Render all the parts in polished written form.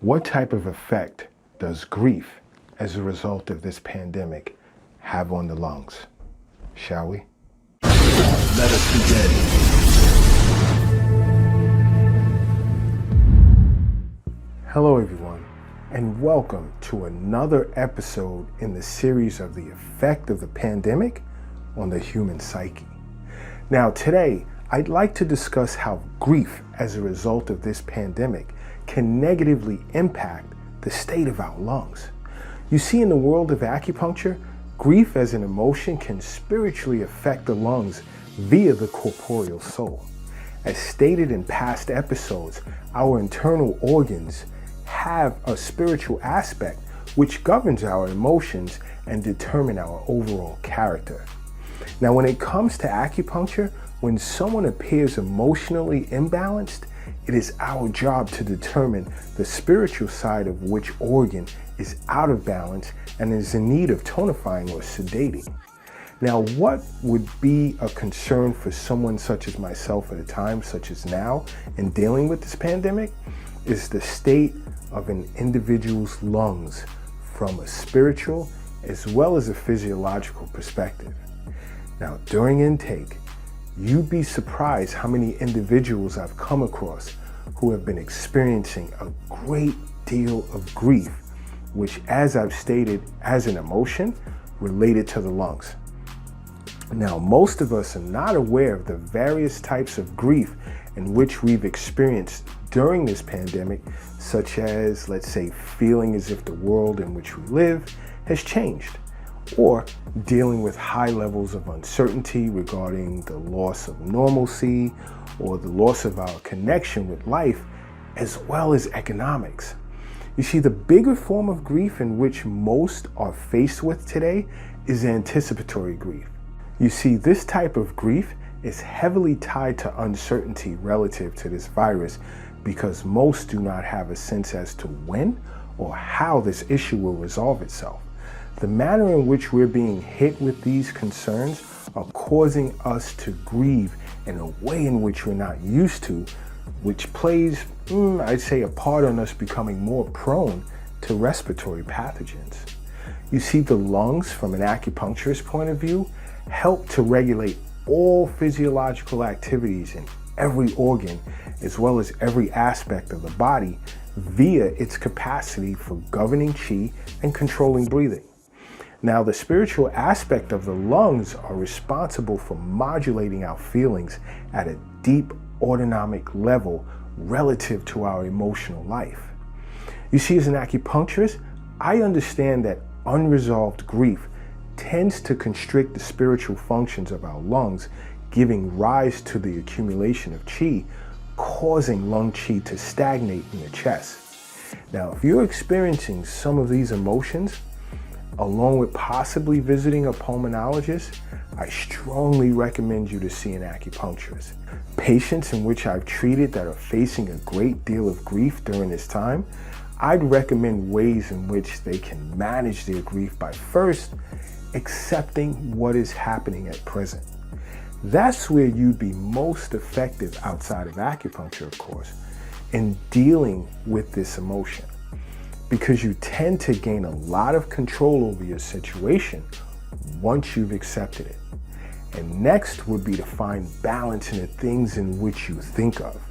What type of effect does grief as a result of this pandemic have on the lungs? Shall we? Let us begin. Hello everyone, and welcome to another episode in the series of the effect of the pandemic on the human psyche. Now today, I'd like to discuss how grief as a result of this pandemic can negatively impact the state of our lungs. You see, in the world of acupuncture, grief as an emotion can spiritually affect the lungs via the corporeal soul. As stated in past episodes, our internal organs have a spiritual aspect which governs our emotions and determine our overall character. Now, when it comes to acupuncture, when someone appears emotionally imbalanced, it is our job to determine the spiritual side of which organ is out of balance and is in need of tonifying or sedating. Now, what would be a concern for someone such as myself at a time such as now in dealing with this pandemic is the state of an individual's lungs from a spiritual as well as a physiological perspective. Now, during intake, you'd be surprised how many individuals I've come across who have been experiencing a great deal of grief, which, as I've stated, as an emotion related to the lungs. Now, most of us are not aware of the various types of grief in which we've experienced during this pandemic, such as, let's say, feeling as if the world in which we live has changed, or dealing with high levels of uncertainty regarding the loss of normalcy or the loss of our connection with life, as well as economics. You see, the bigger form of grief in which most are faced with today is anticipatory grief. You see, this type of grief is heavily tied to uncertainty relative to this virus because most do not have a sense as to when or how this issue will resolve itself. The manner in which we're being hit with these concerns are causing us to grieve in a way in which we're not used to, which plays, I'd say, a part on us becoming more prone to respiratory pathogens. You see, the lungs, from an acupuncturist point of view, help to regulate all physiological activities in every organ, as well as every aspect of the body, via its capacity for governing chi and controlling breathing. Now, the spiritual aspect of the lungs are responsible for modulating our feelings at a deep autonomic level relative to our emotional life. You see, as an acupuncturist, I understand that unresolved grief tends to constrict the spiritual functions of our lungs, giving rise to the accumulation of chi, causing lung chi to stagnate in the chest. Now, if you're experiencing some of these emotions, along with possibly visiting a pulmonologist, I strongly recommend you to see an acupuncturist. Patients in which I've treated that are facing a great deal of grief during this time, I'd recommend ways in which they can manage their grief by first accepting what is happening at present. That's where you'd be most effective outside of acupuncture, of course, in dealing with this emotion, because you tend to gain a lot of control over your situation once you've accepted it. And next would be to find balance in the things in which you think of.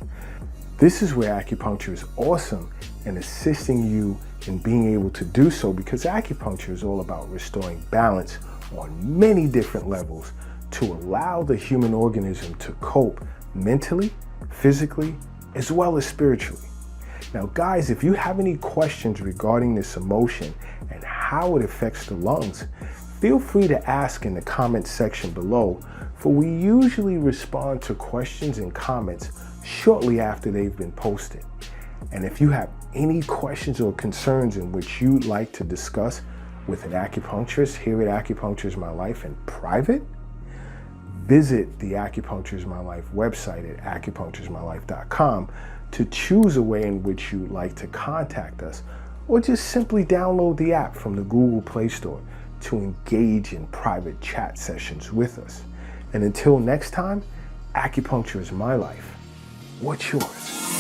This is where acupuncture is awesome in assisting you in being able to do so, because acupuncture is all about restoring balance on many different levels to allow the human organism to cope mentally, physically, as well as spiritually. Now, guys, if you have any questions regarding this emotion and how it affects the lungs, feel free to ask in the comments section below, for we usually respond to questions and comments shortly after they've been posted. And if you have any questions or concerns in which you'd like to discuss with an acupuncturist here at Acupuncture is My Life in private, visit the Acupuncture is My Life website at acupunctureismylife.com to choose a way in which you'd like to contact us, or just simply download the app from the Google Play Store to engage in private chat sessions with us. And until next time, acupuncture is my life. What's yours?